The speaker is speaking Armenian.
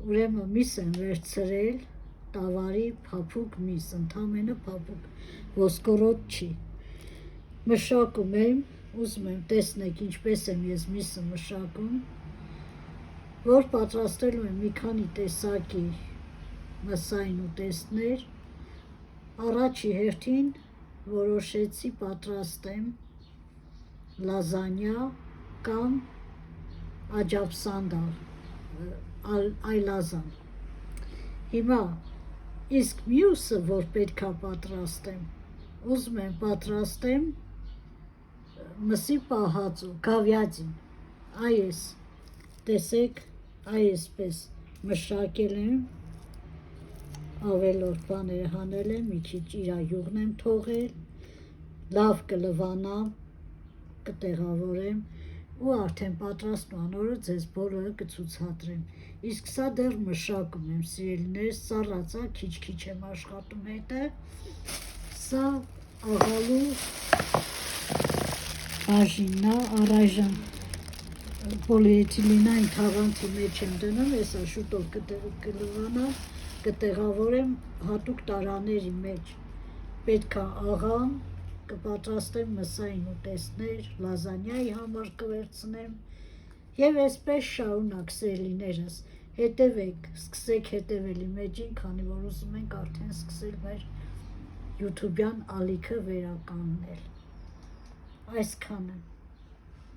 ուրեմն միս եմ վերցրել, տավարի փափուկ միս, ընդամենը փափուկ, ոսկորոտ չի։ Մշակում եմ, ուզում եմ տեսնեք ինչպես եմ ես միսը մշակում, որ պատրաստելու եմ մի քանի տեսակի մսային ուտեստներ, առաջի հերթին որոշեցի պատրաստեմ լազանյա կամ աջապսանդալ, այլազան։ Հիմա իսկ մյուսը, որ պետք է պատրաստեմ, ուզում եմ պատրաստեմ մսի պահածու, գավյադին, այս, տեսեք, այսպես մշակել եմ, ավելորդ բաները հանել եմ, մի քիչ իրա յուղն եմ թողել, լավ կլվանամ, կտեղավորեմ ու արդեն պատրաստման օրը ձեզ բոլորը կցուցադրեմ, իսկ սա դեռ մշակում եմ, սիրելիներս, ծառացա, քիչ-քիչ եմ աշխատում հետը, սա աղալու բաժինն է, առայժմ պոլիէթիլենային թաղանթի մեջ եմ դնում, հեսա շուտով կլվանա, կտեղավորեմ հատուկ տարաների մեջ, պետք է աղան, կպատրաստեմ մսային ուտեստներ, լազանյայի համար կվերցնեմ և այսպես շարունակ սիրելիներս, հետևեք, սկսեք հետևել իմ էջին, քանի որ ուզում ենք արդեն սկսել մեր յութուբյան ալիքը վերականգնել, այսքանը։